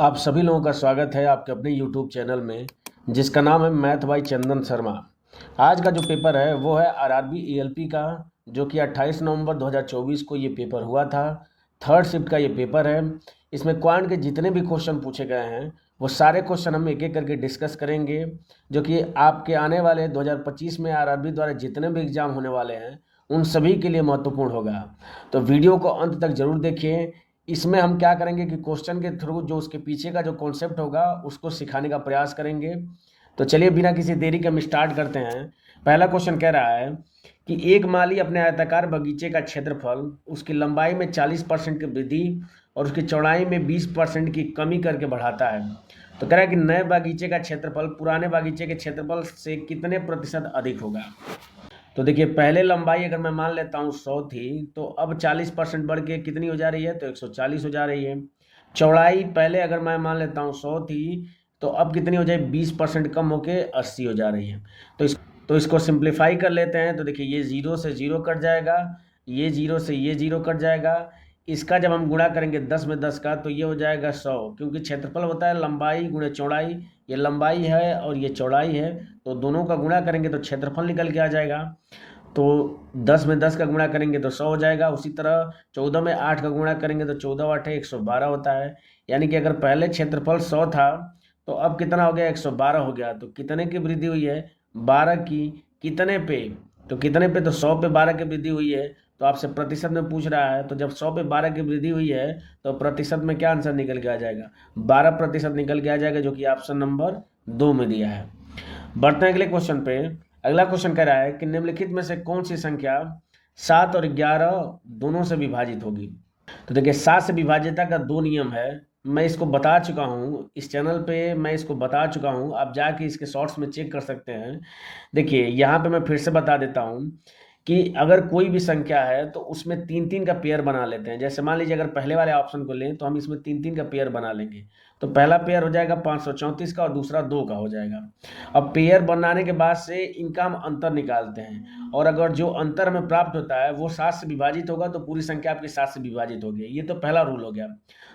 आप सभी लोगों का स्वागत है आपके अपने YouTube चैनल में जिसका नाम है मैथ बाय चंदन शर्मा। आज का जो पेपर है वो है आरआरबी ईएलपी का, जो कि 28 नवंबर 2024 को ये पेपर हुआ था। थर्ड शिफ्ट का ये पेपर है। इसमें क्वांट के जितने भी क्वेश्चन पूछे गए हैं वो सारे क्वेश्चन हम एक एक करके डिस्कस करेंगे, जो कि आपके आने वाले 2025 में आरआरबी द्वारा जितने भी एग्जाम होने वाले हैं उन सभी के लिए महत्वपूर्ण होगा। तो वीडियो को अंत तक जरूर देखिए। इसमें हम क्या करेंगे कि क्वेश्चन के थ्रू जो उसके पीछे का जो कॉन्सेप्ट होगा उसको सिखाने का प्रयास करेंगे। तो चलिए बिना किसी देरी के हम स्टार्ट करते हैं। पहला क्वेश्चन कह रहा है कि एक माली अपने आयताकार बगीचे का क्षेत्रफल उसकी लंबाई में 40% की वृद्धि और उसकी चौड़ाई में 20% की कमी करके बढ़ाता है। तो कह रहा है कि नए बागीचे का क्षेत्रफल पुराने बागीचे के क्षेत्रफल से कितने प्रतिशत अधिक होगा। तो देखिए, पहले लंबाई अगर मैं मान लेता हूँ 100 थी, तो अब 40% बढ़ के कितनी हो जा रही है, तो 140 हो जा रही है। चौड़ाई पहले अगर मैं मान लेता हूँ 100 थी, तो अब कितनी हो जाए, 20% कम होके 80 हो जा रही है। तो इसको सिंप्लीफाई कर लेते हैं। तो देखिए, ये 0 से 0 कट जाएगा, ये 0 से ये 0 कट जाएगा। इसका जब हम गुणा करेंगे 10 में 10 का, तो ये हो जाएगा 100, क्योंकि क्षेत्रफल होता है लंबाई गुणे चौड़ाई। ये लंबाई है और ये चौड़ाई है, तो दोनों का गुणा करेंगे तो क्षेत्रफल निकल के आ जाएगा। तो 10 में 10 का गुणा करेंगे तो 100 हो जाएगा। उसी तरह 14 में 8 का गुणा करेंगे तो 14 8 112 होता है। यानी कि अगर पहले क्षेत्रफल 100 था तो अब कितना हो गया, 112 हो गया। तो कितने की वृद्धि हुई है, 12 की। कितने पे, तो कितने पे, तो 100 पे 12 की वृद्धि हुई है। तो आपसे प्रतिशत में पूछ रहा है, तो जब 100 पे 12 की वृद्धि हुई है तो प्रतिशत में क्या आंसर निकल के आ जाएगा, 12% निकल के आ जाएगा, जो कि ऑप्शन नंबर 2 में दिया है। बढ़ते हैं अगले क्वेश्चन पे। अगला क्वेश्चन कह रहा है कि निम्नलिखित में से कौन सी संख्या 7 और 11 दोनों से विभाजित होगी। तो देखिए, 7 से विभाज्यता का 2 नियम है। मैं इसको बता चुका हूँ इस चैनल पे, मैं इसको बता चुका हूँ, आप जाके इसके शॉर्ट्स में चेक कर सकते हैं। देखिए, यहाँ पे मैं फिर से बता देता हूँ कि अगर कोई भी संख्या है तो उसमें 3-3 का पेयर बना लेते हैं। जैसे मान लीजिए अगर पहले वाले ऑप्शन को लें तो हम इसमें 3-3 का पेयर बना लेंगे। तो पहला पेयर हो जाएगा 534 का और दूसरा 2 का हो जाएगा। अब पेयर बनाने के बाद से इनका हम अंतर निकालते हैं, और अगर जो अंतर हमें प्राप्त होता है वो 7 से विभाजित होगा तो पूरी संख्या आपकी 7 से विभाजित होगी। ये तो पहला रूल हो गया।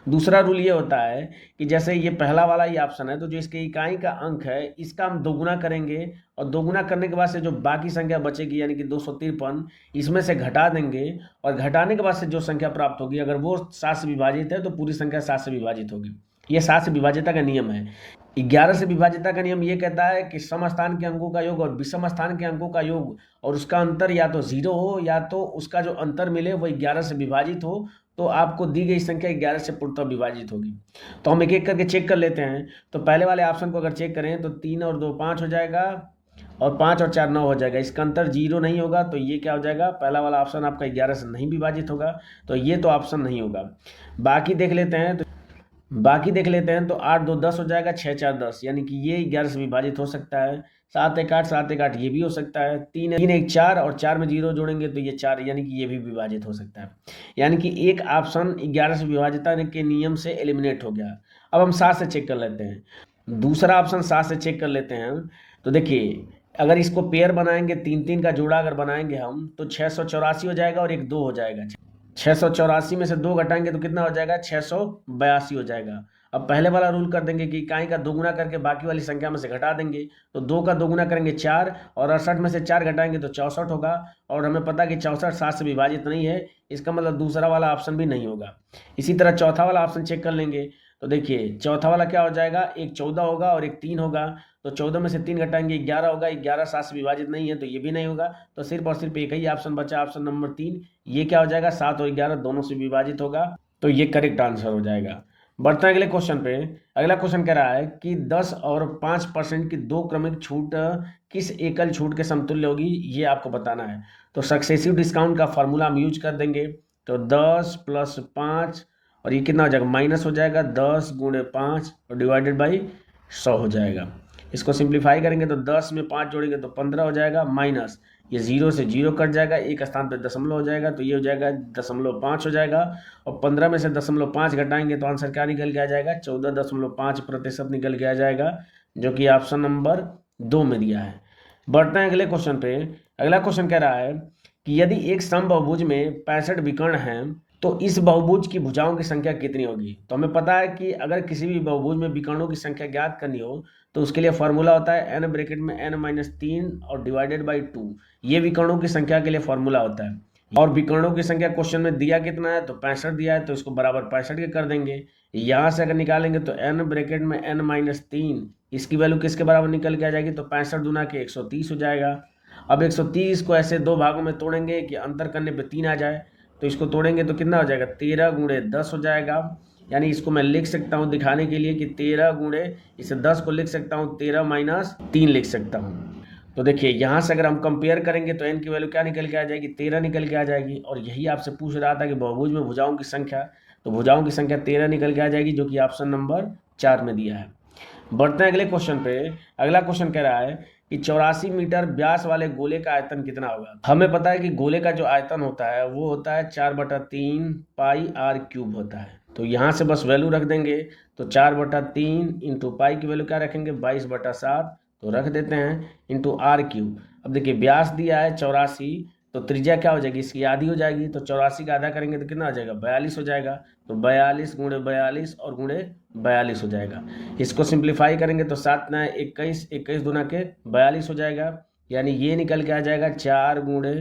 दूसरा रूल ये होता है कि जैसे ये पहला वाला ही ऑप्शन है, तो जो इसके इकाई का अंक है इसका हम दोगुना करेंगे, और दोगुना करने के बाद से जो बाकी संख्या बचेगी यानी कि 253, इसमें से घटा देंगे, और घटाने के बाद से जो संख्या प्राप्त होगी अगर वो 7 से विभाजित है तो पूरी संख्या 7 से विभाजित होगी। ये 7 से विभाज्यता का नियम है। 11 से विभाज्यता का नियम ये कहता है कि सम स्थान के अंकों का योग और विषम स्थान के अंकों का योग और उसका अंतर या तो 0 हो या तो उसका जो अंतर मिले वो 11 से विभाजित हो, तो आपको दी गई संख्या 11 से पूर्णतः विभाजित होगी। तो हम एक एक करके चेक कर लेते हैं। तो पहले वाले ऑप्शन को अगर चेक करें तो 3 और 2 5 हो जाएगा, और 5 और 4 9 हो जाएगा। इसका अंतर 0 नहीं होगा, तो ये क्या हो जाएगा, पहला वाला ऑप्शन आपका 11 से नहीं विभाजित होगा, तो ये तो ऑप्शन नहीं होगा। बाकी देख लेते हैं। तो 8 2 10 हो जाएगा, 6 4 10, यानी कि ये 11 से विभाजित हो सकता है। 7 1 8 7 1 8 ये भी हो सकता है। 3 1 4 और 4 में 0 जोड़ेंगे तो ये 4, यानी कि ये भी विभाजित हो सकता है। यानी कि एक ऑप्शन 11 से विभाजितता के नियम से एलिमिनेट हो गया। अब हम 7 से चेक कर लेते हैं। दूसरा ऑप्शन 7 से चेक कर लेते हैं। तो देखिए, अगर इसको पेयर बनाएंगे, 3-3 का जोड़ा अगर बनाएंगे हम, तो 684 हो जाएगा और एक 2 हो जाएगा। 684 में से 2 घटाएंगे तो कितना हो जाएगा, 682 हो जाएगा। अब पहले वाला रूल कर देंगे कि इकाई का दोगुना करके बाकी वाली संख्या में से घटा देंगे। तो 2 का दोगुना करेंगे 4, और 68 में से 4 घटाएंगे तो 64 होगा। और हमें पता कि 64 7 से विभाजित नहीं है, इसका मतलब दूसरा वाला ऑप्शन भी नहीं होगा। इसी तरह चौथा वाला ऑप्शन चेक कर लेंगे। तो देखिए, चौथा वाला क्या हो जाएगा, एक 14 होगा और एक 3 होगा। तो 14 में से 3 घटाएंगे 11 होगा, 11 7 से विभाजित नहीं है, तो ये भी नहीं होगा। तो सिर्फ और सिर्फ एक ही ऑप्शन बचा, ऑप्शन नंबर 3। ये क्या हो जाएगा, 7 और 11 दोनों से विभाजित होगा, तो ये करेक्ट आंसर हो जाएगा। बढ़ते हैं अगले क्वेश्चन पे। अगला क्वेश्चन कह रहा है कि 10 और 5% की 2 क्रमिक छूट किस एकल छूट के समतुल्य होगी, ये आपको बताना है। तो सक्सेसिव डिस्काउंट का फॉर्मूला हम यूज कर देंगे। तो 10 + 5, और ये कितना हो जाएगा, माइनस हो जाएगा 10 × 5 और डिवाइडेड बाई 100 हो जाएगा। इसको सिंप्लीफाई करेंगे तो 10 में 5 जोड़ेंगे तो 15 हो जाएगा, माइनस ये 0 से 0 कट जाएगा, एक स्थान पे दशमलव हो जाएगा, तो ये हो जाएगा 0.5 हो जाएगा। और 15 में से 0.5 घटाएंगे तो आंसर क्या निकल के आ जाएगा, 14.5% निकल के आ जाएगा, जो कि ऑप्शन नंबर 2 में दिया है। बढ़ते हैं अगले क्वेश्चन पे। अगला क्वेश्चन कह रहा है कि यदि एक समबाहुभुज में 65 विकर्ण हैं तो इस बहुभुज की भुजाओं की संख्या कितनी होगी। तो हमें पता है कि अगर किसी भी बहुभुज में विकर्णों की संख्या ज्ञात करनी हो तो उसके लिए फॉर्मूला होता है n ब्रैकेट में n-3 और डिवाइडेड बाई 2। ये विकर्णों की संख्या के लिए फॉर्मूला होता है। और विकर्णों की संख्या क्वेश्चन में दिया कितना है, तो 65 दिया है, तो इसको बराबर 65 के कर देंगे। यहाँ से अगर निकालेंगे तो n ब्रैकेट में n-3 इसकी वैल्यू किसके बराबर निकल के आ जाएगी, तो 65 दूना के 130 हो जाएगा। अब 130 को ऐसे दो भागों में तोड़ेंगे कि अंतर करने पे 3 आ जाए, तो इसको तोड़ेंगे तो कितना हो जाएगा, 13 गुणे 10 हो जाएगा। यानी इसको मैं लिख सकता हूँ दिखाने के लिए कि 13 गुणे, इसे 10 को लिख सकता हूँ 13 माइनस 3 लिख सकता हूँ। तो देखिए यहाँ से अगर हम कंपेयर करेंगे तो n की वैल्यू क्या निकल के आ जाएगी, 13 निकल के आ जाएगी। और यही आपसे पूछ रहा था कि बहुभुज में भुजाओं की संख्या, तो भुजाओं की संख्या 13 निकल के आ जाएगी, जो कि ऑप्शन नंबर 4 में दिया है। बढ़ते हैं अगले क्वेश्चन पे। अगला क्वेश्चन कह रहा है कि 84 मीटर व्यास वाले गोले का आयतन कितना होगा। हमें पता है कि गोले का जो आयतन होता है वो होता है 4/3 पाई r क्यूब होता है। तो यहाँ से बस वैल्यू रख देंगे, तो 4/3 इंटू पाई की वैल्यू क्या रखेंगे, 22/7, तो रख देते हैं इंटू r क्यूब। अब देखिए व्यास दिया है 84, तो त्रिज्या क्या हो जाएगी, इसकी आधी हो जाएगी, तो 84 का आधा करेंगे तो कितना हो जाएगा, 42 हो जाएगा। तो 42 गुणे 42 और गुणे 42 हो जाएगा। इसको सिंप्लीफाई करेंगे तो 7 9 21, 21 दूना के 42 हो जाएगा। यानी ये निकल के आ जाएगा 4 गुणे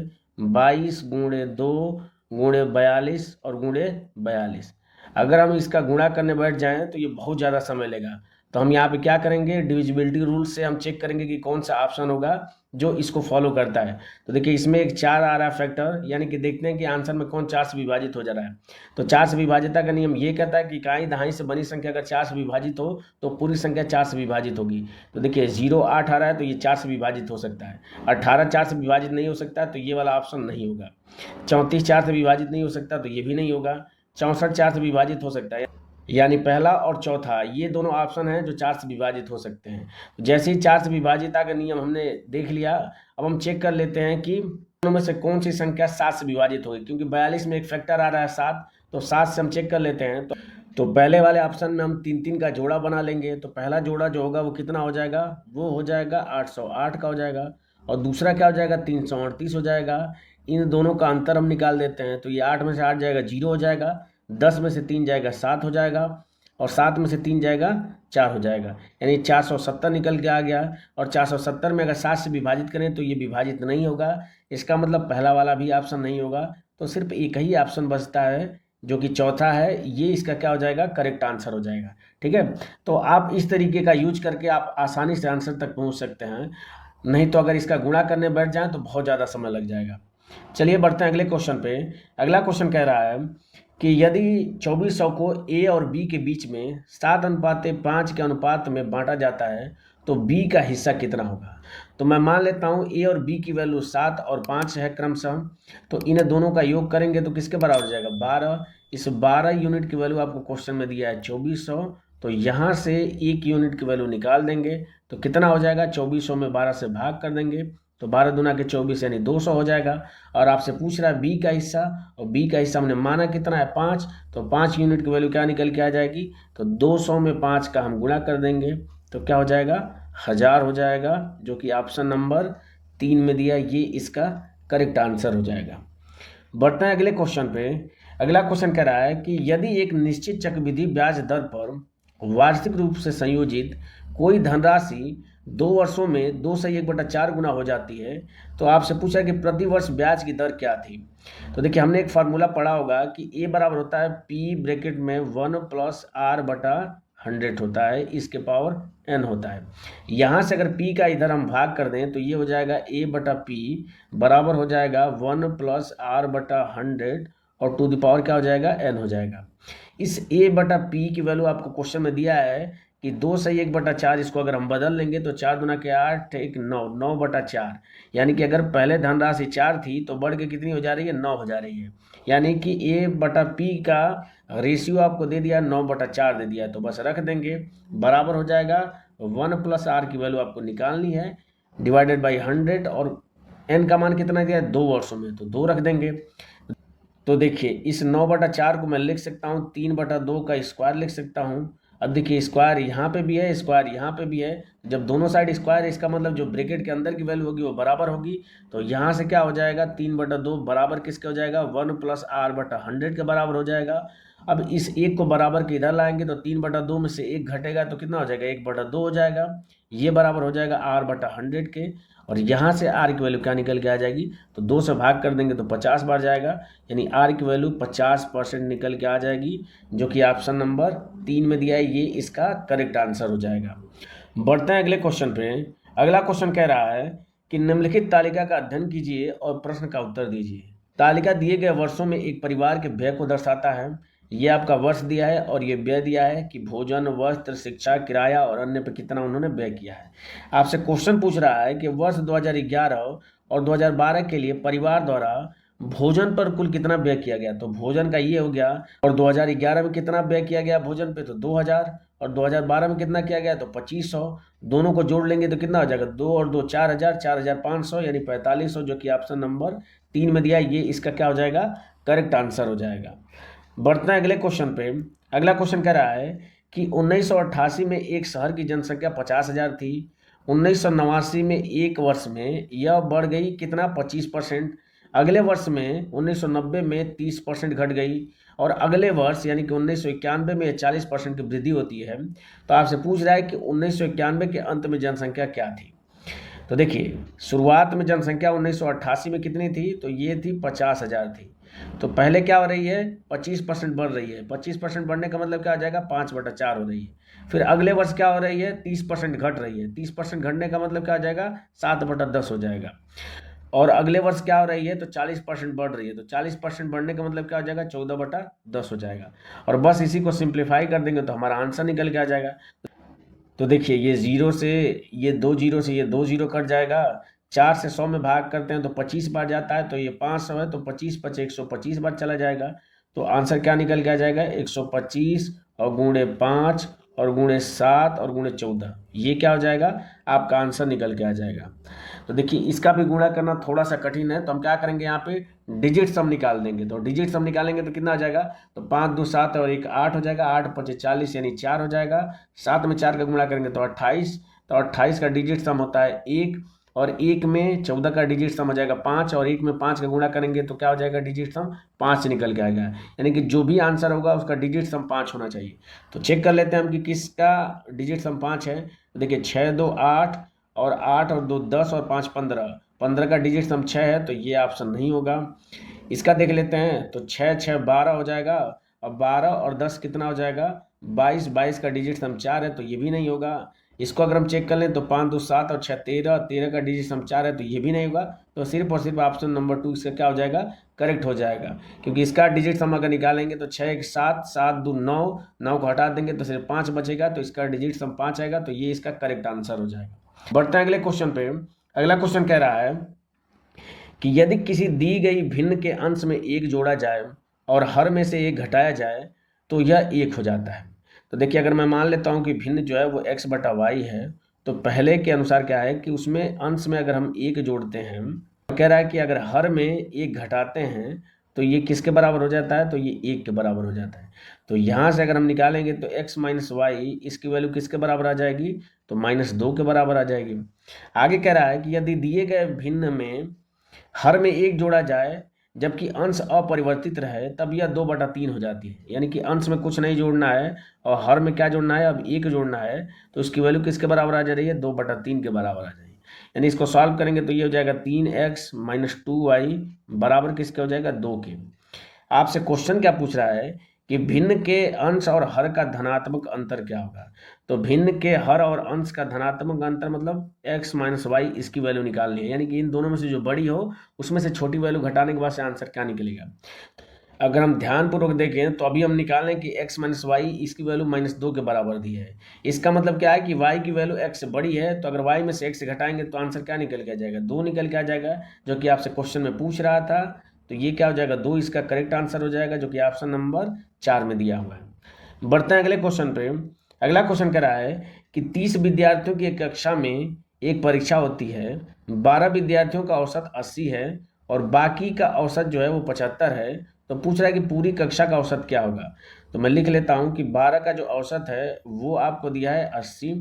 22 गुणे 2 गुणे 42 और गुणे 42। अगर हम इसका गुणा करने बैठ जाएं तो ये बहुत ज़्यादा समय लेगा। तो हम यहाँ पे क्या करेंगे, डिविजिबिलिटी रूल से हम चेक करेंगे कि कौन सा ऑप्शन होगा जो इसको फॉलो करता है। तो देखिए इसमें एक 4 आ रहा है फैक्टर, यानी कि देखते हैं कि आंसर में कौन 4 से विभाजित हो जा रहा है। तो 4 से विभाजिता का नियम ये कहता है कि इकाई दहाई से बनी संख्या अगर 4 से विभाजित हो तो पूरी संख्या 4 से विभाजित होगी। तो देखिए 0 8 आ रहा है, तो ये 4 से विभाजित हो सकता है। 18 4 से विभाजित नहीं हो सकता, तो ये वाला ऑप्शन नहीं होगा। 34 4 से विभाजित नहीं हो सकता, तो ये भी नहीं होगा। 64 4 से विभाजित हो सकता है, यानी पहला और चौथा ये दोनों ऑप्शन हैं जो 4 से विभाजित हो सकते हैं। जैसे ही 4 से विभाजिता का नियम हमने देख लिया, अब हम चेक कर लेते हैं कि दोनों में से कौन सी संख्या 7 से विभाजित होगी। क्योंकि 42 में एक फैक्टर आ रहा है 7, तो 7 से हम चेक कर लेते हैं। तो पहले वाले ऑप्शन में हम 3 3 का जोड़ा बना लेंगे। तो पहला जोड़ा जो होगा वो कितना हो जाएगा, वो हो जाएगा 808 का हो जाएगा। और दूसरा क्या हो जाएगा, 338 हो जाएगा। इन दोनों का अंतर हम निकाल देते हैं, तो ये 8 में से 8 जाएगा 0 हो जाएगा, 10 में से 3 जाएगा 7 हो जाएगा, और 7 में से 3 जाएगा 4 हो जाएगा। यानी 470 निकल के आ गया। और 470 में अगर 7 से विभाजित करें तो ये विभाजित नहीं होगा। इसका मतलब पहला वाला भी ऑप्शन नहीं होगा। तो सिर्फ एक ही ऑप्शन बचता है जो कि चौथा है, ये इसका क्या हो जाएगा, करेक्ट आंसर हो जाएगा। ठीक है, तो आप इस तरीके का यूज करके आप आसानी से आंसर तक पहुँच सकते हैं। नहीं तो अगर इसका गुणा करने बैठ जाएँ तो बहुत ज़्यादा समय लग जाएगा। चलिए बढ़ते हैं अगले क्वेश्चन पे। अगला क्वेश्चन कह रहा है कि यदि 2400 को ए और बी के बीच में 7:5 के अनुपात में बांटा जाता है तो बी का हिस्सा कितना होगा। तो मैं मान लेता हूँ ए और बी की वैल्यू 7 और 5 है क्रमशः। तो इन दोनों का योग करेंगे तो किसके बराबर हो जाएगा, 12। इस 12 यूनिट की वैल्यू आपको क्वेश्चन में दिया है 2400। तो यहाँ से 1 यूनिट की वैल्यू निकाल देंगे तो कितना हो जाएगा, 2400 में 12 से भाग कर देंगे, तो 12 दूना के 24 यानी 200 हो जाएगा। और आपसे पूछ रहा है बी का हिस्सा, और बी का हिस्सा हमने माना कितना है 5, तो 5 यूनिट की वैल्यू क्या निकल के आ जाएगी, तो 200 में 5 का हम गुणा कर देंगे तो क्या हो जाएगा, 1000 हो जाएगा, जो कि ऑप्शन नंबर 3 में दिया, ये इसका करेक्ट आंसर हो जाएगा। बढ़ते हैं अगले क्वेश्चन पे। अगला क्वेश्चन कह रहा है कि यदि एक निश्चित चक्रवृद्धि ब्याज दर पर वार्षिक रूप से संयोजित कोई धनराशि 2 वर्षों में 2 से 1/4 गुना हो जाती है, तो आपसे पूछा है कि प्रति वर्ष ब्याज की दर क्या थी। तो देखिए हमने एक फार्मूला पढ़ा होगा कि ए बराबर होता है पी ब्रैकेट में 1 + r/100 होता है, इसके पावर n होता है। यहाँ से अगर p का इधर हम भाग कर दें तो ये हो जाएगा a/p बराबर हो जाएगा 1 + r/100 और टू द पावर क्या हो जाएगा, n हो जाएगा। इस a/p की वैल्यू आपको क्वेश्चन में दिया है कि 2 से 1/4, इसको अगर हम बदल लेंगे तो 4 दूना के 8 1 9 9/4, यानी कि अगर पहले धनराशि 4 थी तो बढ़ के कितनी हो जा रही है, 9 हो जा रही है। यानी कि a/p का रेशियो आपको दे दिया 9/4 दे दिया, तो बस रख देंगे, बराबर हो जाएगा 1 + r की वैल्यू आपको निकालनी है डिवाइडेड बाई 100, और n का मान कितना दिया है 2 वर्षों में, तो 2 रख देंगे। तो देखिए इस 9/4 को मैं लिख सकता हूँ 3/2 का स्क्वायर लिख सकता हूँ, अब देखिए स्क्वायर यहाँ पे भी है, स्क्वायर यहाँ पे भी है। जब दोनों साइड स्क्वायर है इसका मतलब जो ब्रैकेट के अंदर की वैल्यू होगी वो बराबर होगी। तो यहाँ से क्या हो जाएगा, 3/2 बराबर किसके हो जाएगा, 1 + r/100 के बराबर हो जाएगा। अब इस एक को बराबर के इधर लाएंगे तो 3/2 में से एक घटेगा तो कितना हो जाएगा, 1/2 हो जाएगा। ये बराबर हो जाएगा r/100 के। और यहाँ से r की वैल्यू क्या निकल के आ जाएगी, तो 2 से भाग कर देंगे तो 50 बार जाएगा, यानी r की वैल्यू 50% निकल के आ जाएगी, जो कि ऑप्शन नंबर 3 में दिया है, ये इसका करेक्ट आंसर हो जाएगा। बढ़ते हैं अगले क्वेश्चन पे। अगला क्वेश्चन कह रहा है कि निम्नलिखित तालिका का अध्ययन कीजिए और प्रश्न का उत्तर दीजिए। तालिका दिए गए वर्षों में एक परिवार के व्यय को दर्शाता है। ये आपका वर्ष दिया है और ये व्यय दिया है कि भोजन, वस्त्र, शिक्षा, किराया और अन्य पे कितना उन्होंने व्यय किया है। आपसे क्वेश्चन पूछ रहा है कि वर्ष 2011 और 2012 के लिए परिवार द्वारा भोजन पर कुल कितना व्यय किया गया। तो भोजन का ये हो गया, और 2011 में कितना व्यय किया गया भोजन पे, तो 2000, और 2012 में कितना किया गया तो 2500। दोनों को जोड़ लेंगे तो कितना हो जाएगा, 2 और 2 4000, 4500 यानी 4500, जो कि ऑप्शन नंबर 3 में दिया है, ये इसका क्या हो जाएगा, करेक्ट आंसर हो जाएगा। बढ़ते हैं अगले क्वेश्चन पे। अगला क्वेश्चन कह रहा है कि 1988 में एक शहर की जनसंख्या 50,000 थी। 1989 में एक वर्ष में यह बढ़ गई कितना, 25%। अगले वर्ष में 1990 में 30% घट गई, और अगले वर्ष यानी कि 1991 में 40% की वृद्धि होती है। तो आपसे पूछ रहा है कि 1991 के अंत में जनसंख्या क्या थी। तो देखिए शुरुआत में जनसंख्या 1988 में कितनी थी, तो ये थी 50,000 थी। तो पहले क्या हो रही है, 25% बढ़ रही है। 25% बढ़ने का मतलब क्या आ जाएगा, 5/4 हो रही है। फिर अगले वर्ष क्या हो रही है, 30% घट रही है। 30% घटने का मतलब क्या आ जाएगा, 7/10 हो जाएगा। और अगले वर्ष क्या हो रही है, तो 40% बढ़ रही है। तो 40% बढ़ने का मतलब क्या हो जाएगा, 14/10 हो जाएगा। और बस इसी को सिंप्लीफाई कर देंगे तो हमारा आंसर निकल के आ जाएगा। तो देखिए ये 0 से ये 2 0 से ये 2 0 कट जाएगा। 4 से 100 में भाग करते हैं तो 25 बार जाता है, तो ये 500 है, तो 25 × 5 125 बार चला जाएगा। तो आंसर क्या निकल के आ जाएगा, 125 और गुणे 5 और गुणे 7 और गुणे 14, ये क्या हो जाएगा, आपका आंसर निकल के आ जाएगा। तो देखिए इसका भी गुणा करना थोड़ा सा कठिन है, तो हम क्या करेंगे, यहाँ पे डिजिट सम निकाल देंगे। तो डिजिट सम निकालेंगे तो कितना आ जाएगा, तो 5 2 7 और 1 8 हो जाएगा। 8 × 5 40 यानी 4 हो जाएगा। 7 में 4 का गुणा करेंगे तो 28। तो 28 का डिजिट सम होता है 1, और 1 में 14 का डिजिट सम हो जाएगा 5, और 1 में 5 का गुणा करेंगे तो क्या हो जाएगा, डिजिट सम 5 निकल के आएगा। यानी कि जो भी आंसर होगा उसका डिजिट सम 5 होना चाहिए। तो चेक कर लेते हैं हम कि किसका डिजिट सम 5 है। तो देखिए 6 2 8 और 8 और 2 10 और 5 15, 15 का डिजिट सम 6 है, तो ये ऑप्शन नहीं होगा। इसका देख लेते हैं, तो 6 6 12 हो जाएगा, और 12 और 10 कितना हो जाएगा, 22, 22 का डिजिट सम 4 है, तो ये भी नहीं होगा। इसको अगर हम चेक कर लें तो 5 2 7 और 6 13, 13 का डिजिट सम 4 है, तो ये भी नहीं होगा। तो सिर्फ और सिर्फ ऑप्शन नंबर 2 इसका क्या हो जाएगा, करेक्ट हो जाएगा। क्योंकि इसका डिजिट सम अगर निकालेंगे तो 6 1 7, 7 2 9, 9 को हटा देंगे तो सिर्फ 5 बचेगा, तो इसका डिजिट सम 5 आएगा, तो ये इसका करेक्ट आंसर हो जाएगा। बढ़ते हैं अगले क्वेश्चन पे। अगला क्वेश्चन कह रहा है कि यदि किसी दी गई भिन्न के अंश में 1 जोड़ा जाए और हर में से 1 घटाया जाए तो यह 1 हो जाता है। तो देखिए अगर मैं मान लेता हूं कि भिन्न जो है वो x/y है, तो पहले के अनुसार क्या है कि उसमें अंश में अगर हम 1 जोड़ते हैं, तो कह रहा है कि अगर हर में 1 घटाते हैं तो ये किसके बराबर हो जाता है, तो ये 1 के बराबर हो जाता है। तो यहाँ से अगर हम निकालेंगे तो x - y इसकी वैल्यू किसके बराबर आ जाएगी, तो -2 के बराबर आ जाएगी। आगे कह रहा है कि यदि दिए गए भिन्न में हर में 1 जोड़ा जाए जबकि अंश अपरिवर्तित रहे तब यह 2/3 हो जाती है। यानी कि अंश में कुछ नहीं जोड़ना है और हर में क्या जोड़ना है, अब 1 जोड़ना है, तो उसकी वैल्यू किसके बराबर आ जा रही है, 2/3 के बराबर आ जाएगी। यानी इसको सॉल्व करेंगे तो ये हो जाएगा 3x - 2y बराबर किसके हो जाएगा, 2 के। आपसे क्वेश्चन क्या पूछ रहा है कि भिन्न के अंश और हर का धनात्मक अंतर क्या होगा। तो भिन्न के हर और अंश का धनात्मक अंतर मतलब x - y, इसकी वैल्यू निकालनी है। यानी कि इन दोनों में से जो बड़ी हो उसमें से छोटी वैल्यू घटाने के बाद से आंसर क्या निकलेगा। अगर हम ध्यानपूर्वक देखें तो अभी हम निकालें कि x - y इसकी वैल्यू -2 के बराबर दी है। इसका मतलब क्या है कि y की वैल्यू x से बड़ी है, तो अगर y में से x घटाएंगे तो आंसर क्या निकल के आ जाएगा, 2 निकल के आ जाएगा, जो कि आपसे क्वेश्चन में पूछ रहा था। तो ये क्या हो जाएगा, 2 इसका करेक्ट आंसर हो जाएगा, जो कि ऑप्शन नंबर 4 में दिया हुआ है। बढ़ते हैं अगले क्वेश्चन पे। अगला क्वेश्चन कह रहा है कि 30 विद्यार्थियों की एक कक्षा में एक परीक्षा होती है, 12 विद्यार्थियों का औसत 80 है और बाकी का औसत जो है वो 75 है, तो पूछ रहा है कि पूरी कक्षा का औसत क्या होगा। तो मैं लिख लेता हूँ कि 12 का जो औसत है वो आपको दिया है 80,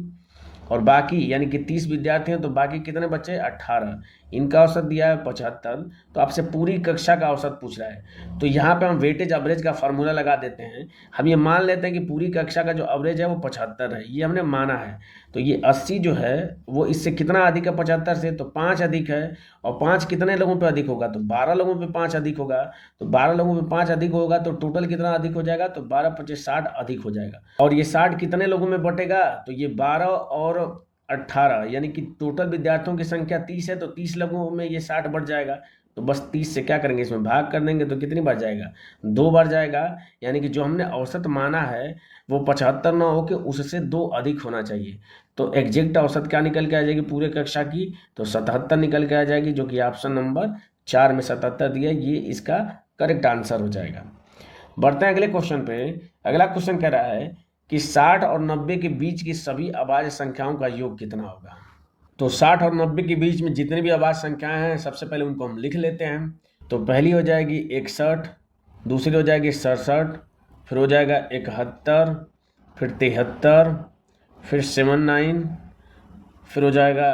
और बाकी यानी कि 30 विद्यार्थी हैं तो बाकी कितने बच्चे 18, इनका औसत दिया है 75। तो आपसे पूरी कक्षा का औसत पूछ रहा है। तो यहाँ पे हम वेटेज एवरेज का फार्मूला लगा देते हैं। हम ये मान लेते हैं कि पूरी कक्षा का जो एवरेज है वो 75 है, ये हमने माना है। तो ये 80 जो है वो इससे कितना अधिक है 75 से, तो 5 अधिक है। और 5 कितने लोगों पे अधिक होगा, तो 12 लोगों पे 5 अधिक होगा। तो 12 लोगों पे 5 अधिक होगा तो टोटल कितना अधिक हो जाएगा, तो 12 25 60 अधिक हो जाएगा। और ये 60 कितने लोगों में बटेगा, तो ये 12 और 18 यानी कि टोटल विद्यार्थियों की संख्या 30 है, तो 30 लोगों में ये 60 बढ़ जाएगा। तो बस 30 से क्या करेंगे, इसमें भाग कर देंगे तो कितनी बार जाएगा, 2 बार जाएगा। यानी कि जो हमने औसत माना है वो 75 ना हो के उससे 2 अधिक होना चाहिए। तो एग्जैक्ट औसत क्या निकल के आ जाएगी पूरे कक्षा की, तो 77 निकल के आ जाएगी, जो कि ऑप्शन नंबर 4 में 77 दिया, ये इसका करेक्ट आंसर हो जाएगा। बढ़ते हैं अगले क्वेश्चन पे। अगला क्वेश्चन कह रहा है कि 60 और 90 के बीच की सभी अभाज्य संख्याओं का योग कितना होगा। तो 60 और 90 के बीच में जितनी भी अभाज्य संख्याएं हैं सबसे पहले उनको हम लिख लेते हैं। तो पहली हो जाएगी 61, दूसरी हो जाएगी 67, फिर हो जाएगा 71, फिर 73, फिर 79, फिर हो जाएगा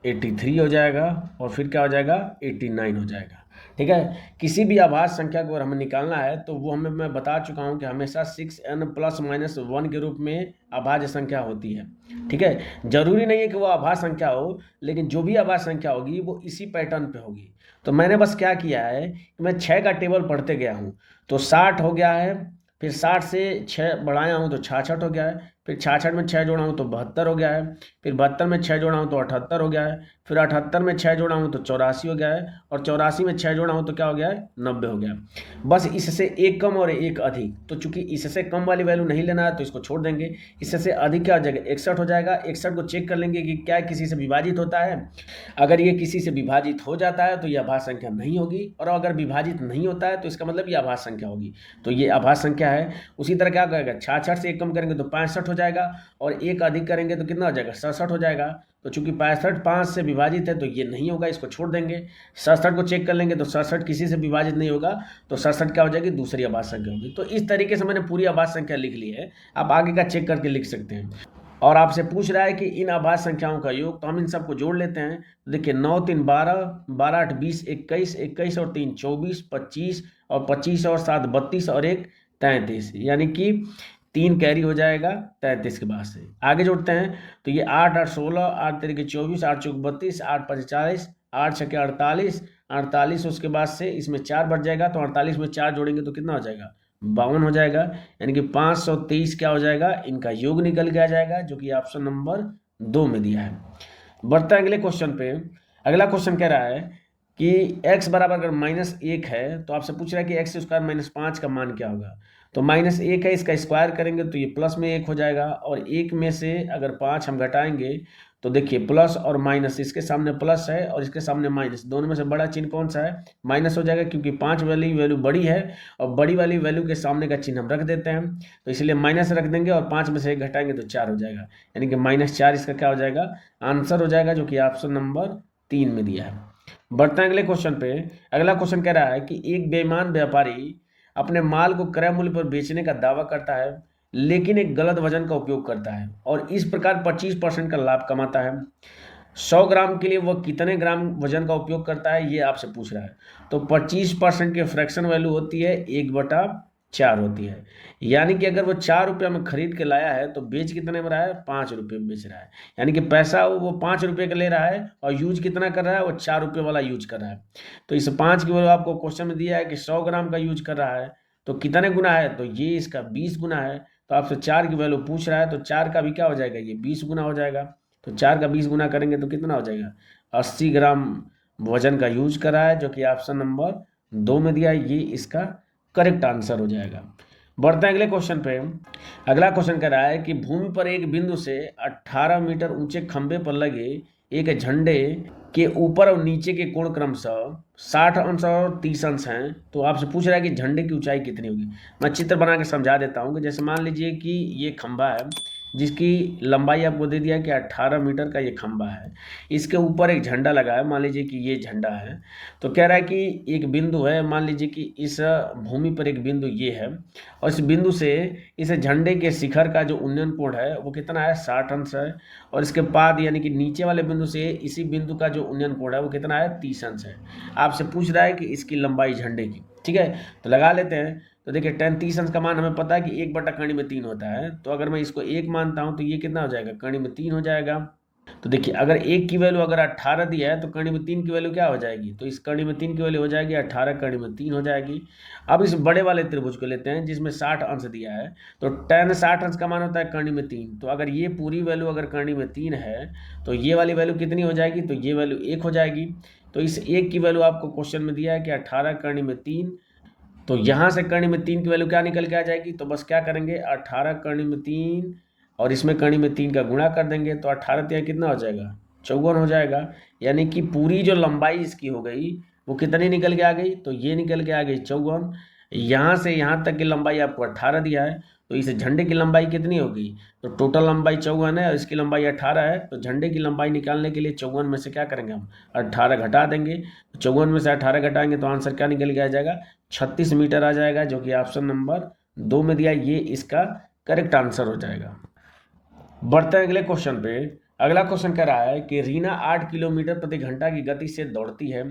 83 हो जाएगा, और फिर क्या हो जाएगा 89 हो जाएगा। ठीक है, किसी भी अभाज्य संख्या को अगर हमें निकालना है तो वो हमें, मैं बता चुका हूँ कि हमेशा 6n ± 1 के रूप में अभाज्य संख्या होती है। ठीक है, जरूरी नहीं है कि वो अभाज्य संख्या हो, लेकिन जो भी अभाज्य संख्या होगी वो इसी पैटर्न पे होगी। तो मैंने बस क्या किया है कि मैं 6 का टेबल पढ़ते गया हूँ। तो 60 हो गया है, फिर 60 से 6 बढ़ाया हूँ तो 66 हो गया है, फिर 66 में 6 जोड़ा हूँ तो 72 हो गया है, फिर 72 में 6 जोड़ा हूँ तो 78 हो गया है, फिर 78 में 6 जोड़ा हूँ तो 84 हो गया है, और 84 में 6 जोड़ा हूँ तो क्या हो गया है 90 हो गया। बस इससे एक कम और एक अधिक, तो चूंकि इससे कम वाली वैल्यू नहीं लेना है तो इसको छोड़ देंगे। इससे अधिक क्या हो जाएगा 61 हो जाएगा। 61 को चेक कर लेंगे कि क्या किसी से विभाजित होता है। अगर ये किसी से विभाजित हो जाता है तो ये अभाज्य संख्या नहीं होगी, और अगर विभाजित नहीं होता है तो इसका मतलब ये अभाज्य संख्या होगी। तो ये अभाज्य संख्या है। उसी तरह क्या करेगा 66 से एक कम करेंगे तो 65 हो जाएगा, और एक अधिक करेंगे तो कितना हो जाएगा 67 हो जाएगा। तो चूंकि 65 5 से विभाजित है तो ये नहीं होगा, इसको छोड़ देंगे। 67 को चेक कर लेंगे तो 67 किसी से विभाजित नहीं होगा, तो 67 क्या हो जाएगी दूसरी अभाज्य संख्या होगी। तो इस तरीके से मैंने पूरी अभाज्य संख्या लिख ली है। आप आगे का चेक करके लिख सकते हैं। और आपसे पूछ रहा है कि इन अभाज्य संख्याओं का योग, तो हम इन सबको जोड़ लेते हैं। तो देखिए 9 3 12, 12 8 20, 21, 21 और 3 24, 25 और 25 और 7 32 और 1 33, यानी कि 3 कैरी हो जाएगा 33 के बाद से। आगे जोड़ते हैं तो ये 8 8 16, 8 3 24, 8 चौक 32, 8 5 40, 8 6 48, 48 उसके बाद से इसमें 4 बढ़ जाएगा, तो 48 में 4 जोड़ेंगे तो कितना हो जाएगा 52 हो जाएगा। यानी कि 523 क्या हो जाएगा, इनका योग निकल के आ जाएगा, जो कि ऑप्शन नंबर 2 में दिया है। बढ़ते हैं अगले क्वेश्चन पे। अगला क्वेश्चन कह रहा है कि x बराबर अगर -1 है तो आपसे पूछ रहा है कि x² - 5 का मान क्या होगा। तो -1 है, इसका स्क्वायर करेंगे तो ये प्लस में 1 हो जाएगा, और 1 में से अगर 5 हम घटाएंगे तो देखिए प्लस और माइनस, इसके सामने प्लस है और इसके सामने माइनस, दोनों में से बड़ा चिन्ह कौन सा है, माइनस हो जाएगा, क्योंकि 5 वाली वैल्यू बड़ी है और बड़ी वाली वैल्यू के सामने का चिन्ह हम रख देते हैं, तो इसलिए माइनस रख देंगे और 5 में से 1 घटाएंगे तो 4 हो जाएगा, यानी कि -4 इसका क्या हो जाएगा आंसर हो जाएगा, जो कि ऑप्शन नंबर 3 में दिया है। बढ़ते हैं अगले क्वेश्चन पे। अगला क्वेश्चन कह रहा है कि एक बेईमान व्यापारी अपने माल को क्रय मूल्य पर बेचने का दावा करता है, लेकिन एक गलत वजन का उपयोग करता है और इस प्रकार 25% का लाभ कमाता है। 100 ग्राम के लिए वह कितने ग्राम वजन का उपयोग करता है, ये आपसे पूछ रहा है। तो 25% की फ्रैक्शन वैल्यू होती है 1/4 होती है, यानी कि अगर वो 4 रुपये में खरीद के लाया है तो बेच कितने में रहा है 5 रुपये में बेच रहा है, यानी कि पैसा वो 5 रुपये का ले रहा है और यूज कितना कर रहा है, वो 4 रुपये वाला यूज कर रहा है। तो इस 5 की वैल्यू आपको क्वेश्चन में दिया है कि 100 ग्राम का यूज कर रहा है तो कितने गुना है, तो ये इसका 20 गुना है। तो आपसे 4 की वैल्यू पूछ रहा है, तो 4 का भी क्या हो जाएगा, ये 20 गुना हो जाएगा। तो 4 का 20 गुना करेंगे तो कितना हो जाएगा 80 ग्राम वजन का यूज कर रहा है, जो कि ऑप्शन नंबर 2 में दिया है, ये इसका करेक्ट आंसर हो जाएगा। बढ़ते हैं अगले क्वेश्चन पे। अगला क्वेश्चन कह रहा है कि भूमि पर एक बिंदु से 18 मीटर ऊंचे खंभे पर लगे एक झंडे के ऊपर और नीचे के कोण क्रमशः 60 अंश और 30 अंश हैं। तो आपसे पूछ रहा है कि झंडे की ऊंचाई कितनी होगी। मैं चित्र बना के समझा देता हूँ कि जैसे मान लीजिए कि ये खंभा है, जिसकी लंबाई आपको दे दिया कि 18 मीटर का ये खंबा है। इसके ऊपर एक झंडा लगा है, मान लीजिए कि ये झंडा है। तो कह रहा है कि एक बिंदु है, मान लीजिए कि इस भूमि पर एक बिंदु ये है, और इस बिंदु से इस झंडे के शिखर का जो उन्नयन कोण है वो कितना है, 60 अंश है। और इसके बाद यानी कि नीचे वाले बिंदु से इसी बिंदु का जो उन्नयन कोण है वो कितना है, 30 अंश है। आपसे पूछ रहा है कि इसकी लंबाई झंडे की। ठीक है, तो लगा लेते हैं। तो देखिए tan 30 अंश का मान हमें पता है कि 1/3 होता है। तो अगर मैं इसको 1 मानता हूं तो ये कितना हो जाएगा, कर्ण में 3 हो जाएगा। तो देखिए अगर 1 की वैल्यू अगर 18 दिया है तो कर्ण में 3 की वैल्यू क्या हो जाएगी, तो इस कर्ण में 3 की वैल्यू हो जाएगी 18, कर्ण में 3 हो जाएगी। अब इस बड़े वाले त्रिभुज को लेते हैं जिसमें 60 अंश दिया है। तो tan 60 अंश का मान होता है कर्ण में 3। तो अगर ये पूरी वैल्यू अगर कर्ण में 3 है तो ये वाली वैल्यू कितनी हो जाएगी, तो ये वैल्यू 1 हो जाएगी। तो इस 1 की वैल्यू आपको क्वेश्चन में दिया है कि 18 कर्ण में 3। तो यहाँ से कर्ण में 3 की वैल्यू क्या निकल के आ जाएगी, तो बस क्या करेंगे, 18 कर्ण में 3 और इसमें कर्ण में 3 का गुणा कर देंगे। तो 18 3 कितना हो जाएगा, 54 हो जाएगा। यानी कि पूरी जो लंबाई इसकी हो गई वो कितनी निकल के आ गई, तो ये निकल के आ गई 54। यहाँ से यहाँ तक की लंबाई आपको 18 दिया है, तो इस झंडे की लंबाई कितनी होगी, तो टोटल लंबाई 54 है और इसकी लंबाई 18 है। तो झंडे की लंबाई निकालने के लिए 54 में से क्या करेंगे, हम 18 घटा देंगे। तो 54 में से 18 घटाएंगे तो आंसर क्या निकल के आ जाएगा, 36 मीटर आ जाएगा, जो कि ऑप्शन नंबर 2 में दिया, ये इसका करेक्ट आंसर हो जाएगा। बढ़ते हैं अगले क्वेश्चन पे। अगला क्वेश्चन कह रहा है कि रीना 8 किलोमीटर प्रति घंटा की गति से दौड़ती है।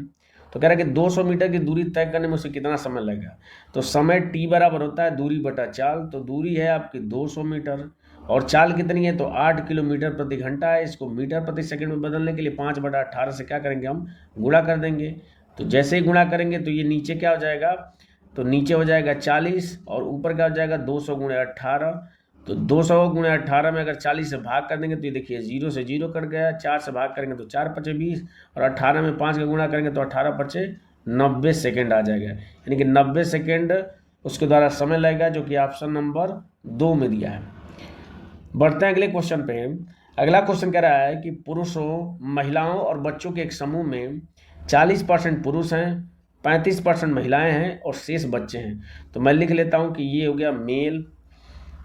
तो कह रहा है कि 200 मीटर की दूरी तय करने में उसे कितना समय लगेगा। तो समय t बराबर होता है दूरी बटा चाल। तो दूरी है आपकी 200 मीटर और चाल कितनी है, तो 8 किलोमीटर प्रति घंटा है। इसको मीटर प्रति सेकंड में बदलने के लिए 5/18 से क्या करेंगे, हम गुणा कर देंगे। तो जैसे ही गुणा करेंगे तो ये नीचे क्या हो जाएगा, तो नीचे हो जाएगा 40 और ऊपर क्या हो जाएगा 200 × 18। तो 200 × 18 में अगर 40 से भाग कर देंगे तो ये देखिए 0 से 0 कट गया, 4 से भाग करेंगे तो 4 × 5 = 20 और 18 में 5 का गुणा करेंगे तो 18 × 5 = 90 सेकेंड आ जाएगा। यानी कि 90 सेकेंड उसके द्वारा समय लगेगा, जो कि ऑप्शन नंबर 2 में दिया है। बढ़ते हैं अगले क्वेश्चन पे। अगला क्वेश्चन कह रहा है कि पुरुषों, महिलाओं और बच्चों के एक समूह में 40% पुरुष हैं, 35% महिलाएं हैं और शेष बच्चे हैं। तो मैं लिख लेता हूं कि ये हो गया मेल,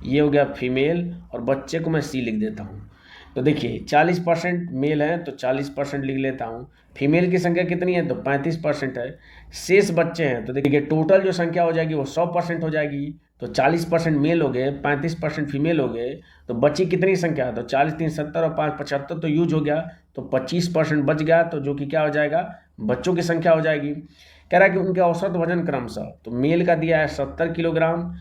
ये हो गया फीमेल और बच्चे को मैं सी लिख देता हूँ। तो देखिए 40% मेल है तो 40% लिख लेता हूँ। फीमेल की संख्या कितनी है, तो 35% है। शेष बच्चे हैं तो देखिए टोटल जो संख्या हो जाएगी वो 100% हो जाएगी। तो 40% मेल हो गए, 35% फीमेल हो गए, तो बची कितनी संख्या है, तो 40 3 70 और 5 75 तो यूज हो गया, तो 25% बच गया, तो जो कि क्या हो जाएगा, बच्चों की संख्या हो जाएगी। कह रहा है कि उनके औसत वजन क्रमशः, तो मेल का दिया है 70 किलोग्राम,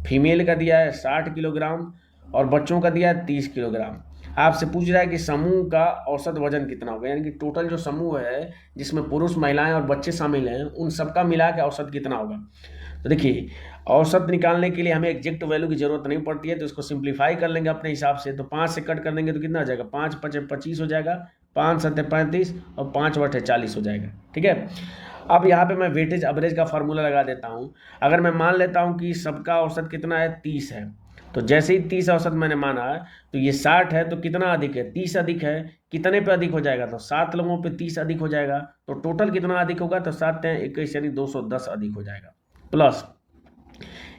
फीमेल का दिया है 60 किलोग्राम और बच्चों का दिया है 30 किलोग्राम। आपसे पूछ रहा है कि समूह का औसत वजन कितना होगा, यानी कि टोटल जो समूह है जिसमें पुरुष, महिलाएं और बच्चे शामिल हैं, उन सबका मिला के औसत कितना होगा। तो देखिए औसत निकालने के लिए हमें एग्जैक्ट वैल्यू की जरूरत नहीं पड़ती है, तो इसको सिंप्लीफाई कर लेंगे अपने हिसाब से। तो 5 से कट कर देंगे तो कितना हो जाएगा, 5 × 5 = 25 हो जाएगा, 5 × 7 = 35 और 5/8 = 40 हो जाएगा। ठीक है, अब यहाँ पे मैं वेटेज एवरेज का फार्मूला लगा देता हूँ। अगर मैं मान लेता हूँ कि सबका औसत कितना है, 30 है, तो जैसे ही 30 औसत मैंने माना है तो ये 60 है, तो कितना अधिक है, 30 अधिक है। कितने पे अधिक हो जाएगा, तो 7 लोगों पे 30 अधिक हो जाएगा। तो टोटल कितना अधिक होगा, तो 7 × 21 यानी 210 अधिक हो जाएगा। प्लस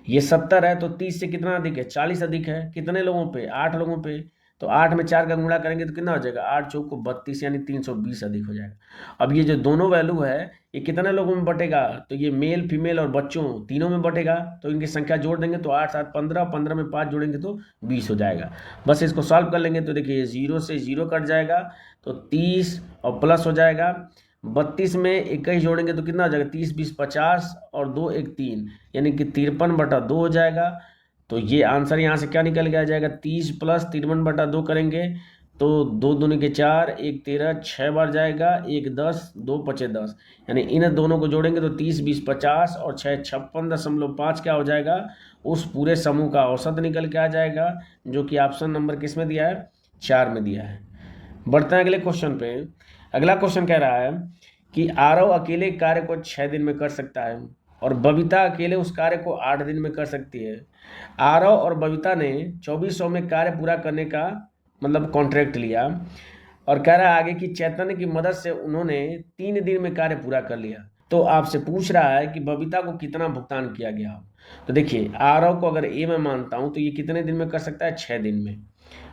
ये 70 है तो 30 से कितना अधिक है, 40 अधिक है। कितने लोगों पे, 8 लोगों पे, तो 8 में 4 का गुणा करेंगे तो कितना हो जाएगा, 8 × 4 = 32 यानी 320 अधिक हो जाएगा। अब ये जो दोनों वैल्यू है ये कितने लोगों में बटेगा, तो ये मेल, फीमेल और बच्चों तीनों में बटेगा। तो इनकी संख्या जोड़ देंगे तो 8 7 15, 15 में 5 जोड़ेंगे तो 20 हो जाएगा। बस इसको सॉल्व कर लेंगे तो देखिए 0 से 0 कट जाएगा तो 30 और प्लस हो जाएगा 32 में 21 जोड़ेंगे तो कितना हो जाएगा, 30 20 50 और 2 1 3 यानी कि 53/2 हो जाएगा। तो ये आंसर यहाँ से क्या निकल के आ जाएगा, 30 + 53/2 करेंगे तो 2 दूनी के 4, 1 13, 6 बार जाएगा, 1 10, 2 5 10 यानी इन दोनों को जोड़ेंगे तो 30 20 50 और 6 56.5 क्या हो जाएगा, उस पूरे समूह का औसत निकल के आ जाएगा, जो कि ऑप्शन नंबर किस में दिया है, 4 में दिया है। बढ़ते हैं अगले क्वेश्चन पे। अगला क्वेश्चन कह रहा है कि आरव अकेले कार्य को 6 दिन में कर सकता है और बबीता अकेले उस कार्य को 8 दिन में कर सकती है। आरव और बबीता ने 2400 में कार्य पूरा करने का मतलब कॉन्ट्रैक्ट लिया और कह रहा है आगे कि चैतन्य की मदद से उन्होंने 3 दिन में कार्य पूरा कर लिया। तो आपसे पूछ रहा है कि बबीता को कितना भुगतान किया गया। तो देखिए आरव को अगर ए में मानता हूं तो ये कितने दिन में कर सकता है, 6 दिन में।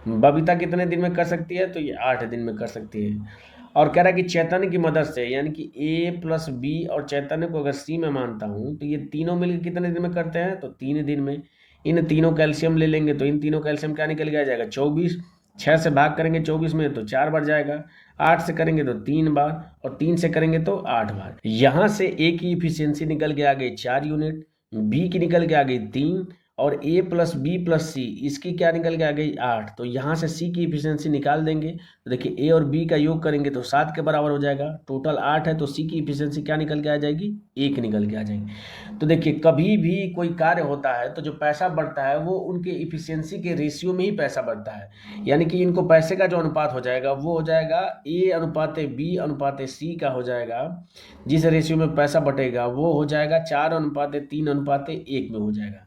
बबीता कितने दिन में कर सकती है, तो ये 8 दिन में कर सकती है। और कह रहा है कि चैतन्य की मदद से, यानी कि ए प्लस बी और चैतन्य को अगर सी में मानता हूँ, तो ये तीनों मिलकर कितने दिन में करते हैं, तो 3 दिन में। इन तीनों कैल्शियम ले लेंगे तो इन तीनों कैल्शियम क्या निकल के आ जाएगा, 24। 6 से भाग करेंगे 24 में तो 4 बार जाएगा, 8 से करेंगे तो 3 बार, और 3 से करेंगे तो 8 बार। यहाँ से ए की इफिशियंसी निकल के आ गई 4 यूनिट, बी की निकल के आ गई 3, और ए प्लस बी प्लस सी इसकी क्या निकल के आ गई 8। तो यहाँ से सी की इफिशियंसी निकाल देंगे, तो देखिए ए और बी का योग करेंगे तो 7 के बराबर हो जाएगा। टोटल 8 है, तो सी की इफिशियंसी क्या निकल के आ जाएगी, 1 निकल के आ जाएगी। तो देखिए कभी भी कोई कार्य होता है तो जो पैसा बढ़ता है वो उनके इफिशियंसी के रेशियो में ही पैसा बढ़ता है। यानी कि इनको पैसे का जो अनुपात हो जाएगा वो हो जाएगा ए अनुपाते बी अनुपाते सी का हो जाएगा। जिस रेशियो में पैसा बटेगा वो हो जाएगा 4 अनुपाते 3 अनुपाते 1 में हो जाएगा।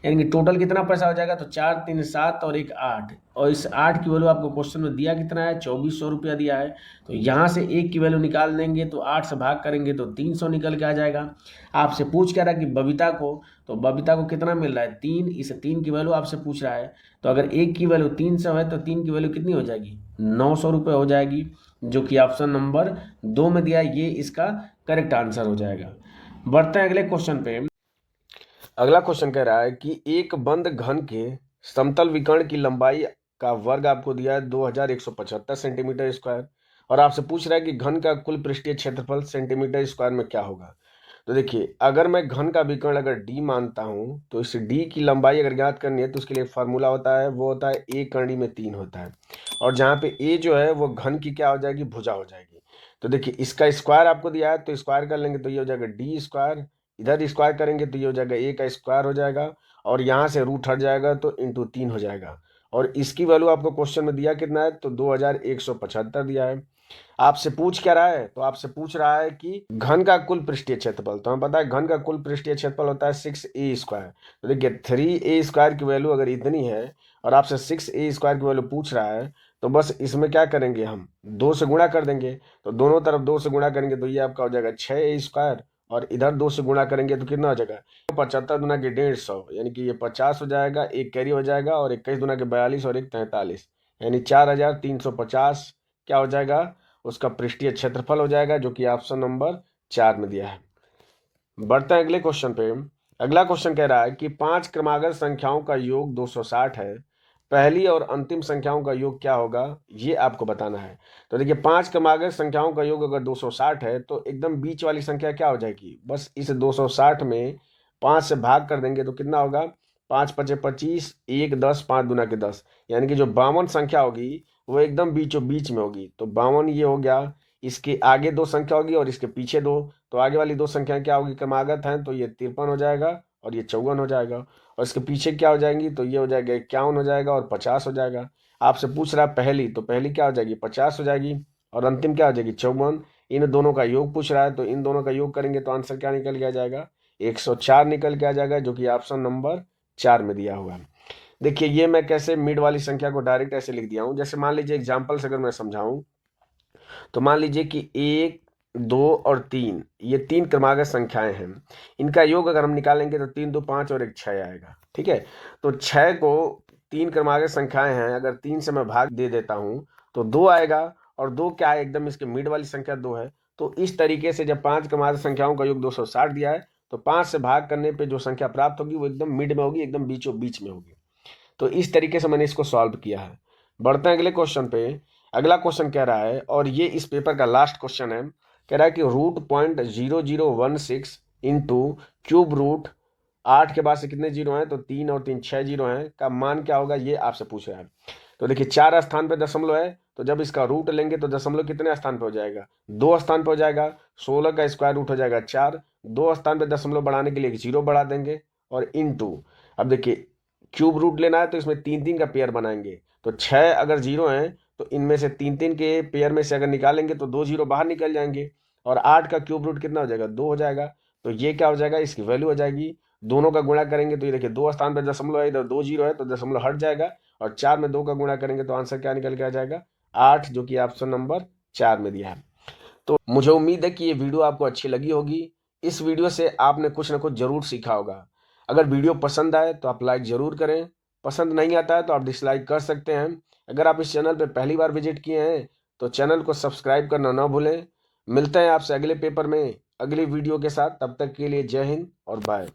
यानी कि टोटल कितना पैसा हो जाएगा, तो 4 3 7 और 1 8, और इस 8 की वैल्यू आपको क्वेश्चन में दिया कितना है, 2400 रुपया दिया है। तो यहाँ से 1 की वैल्यू निकाल देंगे तो 8 से भाग करेंगे तो 300 निकल के आ जाएगा। आपसे पूछ क्या रहा है कि बबीता को, तो बबीता को कितना मिल रहा है, 3। इस 3 की वैल्यू आपसे पूछ रहा है, तो अगर 1 की वैल्यू 300 है तो 3 की वैल्यू कितनी हो जाएगी, 900 रुपये हो जाएगी, जो कि ऑप्शन नंबर 2 में दिया है, ये इसका करेक्ट आंसर हो जाएगा। बढ़ते हैं अगले क्वेश्चन पे। अगला क्वेश्चन कह रहा है कि एक बंद घन के समतल विकर्ण की लंबाई का वर्ग आपको दिया है 2175 सेंटीमीटर स्क्वायर, और आपसे पूछ रहा है कि घन का कुल पृष्ठीय क्षेत्रफल सेंटीमीटर स्क्वायर में क्या होगा। तो देखिए अगर मैं घन का विकर्ण अगर d मानता हूं, तो इस d की लंबाई अगर ज्ञात करनी है तो उसके लिए एक फार्मूला होता है, वो होता है a करनी में 3 होता है, और जहाँ पे a जो है वो घन की क्या हो जाएगी, भुजा हो जाएगी। तो देखिए इसका स्क्वायर आपको दिया है तो स्क्वायर कर लेंगे तो ये हो जाएगा डी स्क्वायर, इधर स्क्वायर करेंगे तो ये हो जाएगा a का स्क्वायर हो जाएगा, और यहाँ से रूट हट जाएगा तो इंटू 3 हो जाएगा। और इसकी वैल्यू आपको क्वेश्चन में दिया कितना है, तो 2175 दिया है। आपसे पूछ क्या रहा है, तो आपसे पूछ रहा है कि घन का कुल पृष्ठीय क्षेत्रफल, तो हमें पता है घन का कुल पृष्ठीय क्षेत्रफल होता है 6a स्क्वायर। तो देखिए 3a स्क्वायर की वैल्यू अगर इतनी है और आपसे 6a स्क्वायर की वैल्यू पूछ रहा है, तो बस इसमें क्या करेंगे, हम 2 से गुणा कर देंगे, तो दोनों तरफ 2 से गुणा करेंगे तो ये आपका हो जाएगा 6a स्क्वायर, और इधर 2 से गुणा करेंगे तो कितना हो जाएगा, 75 दुना के 150, यानी कि ये 50 हो जाएगा, एक कैरी हो जाएगा, और 21 दुना के 42 और एक 43, यानी 4350 क्या हो जाएगा, उसका पृष्ठीय क्षेत्रफल हो जाएगा, जो कि ऑप्शन नंबर 4 में दिया है। बढ़ते हैं अगले क्वेश्चन पे। अगला क्वेश्चन कह रहा है कि 5 क्रमागत संख्याओं का योग 260 है, पहली और अंतिम संख्याओं का योग क्या होगा, ये आपको बताना है। तो देखिए 5 क्रमागत संख्याओं का योग अगर 260 है तो एकदम बीच वाली संख्या क्या हो जाएगी, बस इस 260 में 5 से भाग कर देंगे तो कितना होगा, 5 पचे 25, 1 10, 5 दुना के 10, यानी कि जो 52 संख्या होगी वो एकदम बीचों बीच में होगी। तो 52 ये हो गया, इसके आगे 2 संख्या होगी और इसके पीछे 2, तो आगे वाली 2 संख्या क्या होगी, क्रमागत हैं, तो ये 53 हो जाएगा और ये 54 हो जाएगा, और इसके पीछे क्या हो जाएंगी, तो ये हो जाएगा 51 हो जाएगा और 50 हो जाएगा। आपसे पूछ रहा है पहली, तो पहली क्या हो जाएगी, 50 हो जाएगी, और अंतिम क्या हो जाएगी, 54। इन दोनों का योग पूछ रहा है, तो इन दोनों का योग करेंगे तो आंसर क्या निकल के आ जाएगा, 104 निकल के आ जाएगा, जो कि ऑप्शन नंबर 4 में दिया हुआ है। देखिए ये मैं कैसे मिड वाली संख्या को डायरेक्ट ऐसे लिख दिया हूँ, जैसे मान लीजिए एग्जाम्पल से अगर मैं समझाऊं, तो मान लीजिए कि 1 2 और 3, ये 3 क्रमागत संख्याएं हैं, इनका योग अगर हम निकालेंगे तो 3 2 5 और 1 6 आएगा। ठीक है, तो 6 को 3 क्रमागत संख्याएं हैं, अगर 3 से मैं भाग दे देता हूं तो 2 आएगा, और 2 क्या है, एकदम इसके मिड वाली संख्या 2 है। तो इस तरीके से जब 5 क्रमागत संख्याओं का योग 260 दिया है, तो 5 से भाग करने पे जो संख्या प्राप्त होगी वो एकदम मिड में होगी, एकदम बीचों बीच में होगी। तो इस तरीके से मैंने इसको सॉल्व किया है। बढ़ते हैं अगले क्वेश्चन पे। अगला क्वेश्चन कह रहा है, और ये इस पेपर का लास्ट क्वेश्चन है, कह रहा है कि √0016 इंटू क्यूब रूट 8 के बाद से कितने जीरो हैं, तो 3 और 3 6 जीरो हैं, का मान क्या होगा, ये आपसे पूछ रहा है। तो देखिए 4 स्थान पे दशमलव है, तो जब इसका रूट लेंगे तो दशमलव कितने स्थान पे हो जाएगा, 2 स्थान पे हो जाएगा, 16 का स्क्वायर रूट हो जाएगा 4, 2 स्थान पे दशमलव बढ़ाने के लिए एक जीरो बढ़ा देंगे, और इंटू, अब देखिए क्यूब रूट लेना है तो इसमें 3 3 का पेयर बनाएंगे, तो 6 अगर जीरो हैं तो इनमें से 3 3 के पेयर में से अगर निकालेंगे तो 2 जीरो बाहर निकल जाएंगे, और 8 का क्यूब रूट कितना हो जाएगा, 2 हो जाएगा। तो ये क्या हो जाएगा, इसकी वैल्यू हो जाएगी, दोनों का गुणा करेंगे तो ये देखिए 2 स्थान पर दशमलव है, इधर 2 जीरो है तो दशमलव हट जाएगा, और 4 में 2 का गुणा करेंगे तो आंसर क्या निकल के आ जाएगा, 8, जो कि ऑप्शन नंबर 4 में दिया है। तो मुझे उम्मीद है कि ये वीडियो आपको अच्छी लगी होगी। इस वीडियो से आपने कुछ ना कुछ जरूर सीखा होगा। अगर वीडियो पसंद आए तो आप लाइक जरूर करें, पसंद नहीं आता है तो आप डिसलाइक कर सकते हैं। अगर आप इस चैनल पर पहली बार विजिट किए हैं तो चैनल को सब्सक्राइब करना ना भूलें। मिलते हैं आपसे अगले पेपर में अगली वीडियो के साथ। तब तक के लिए जय हिंद और बाय।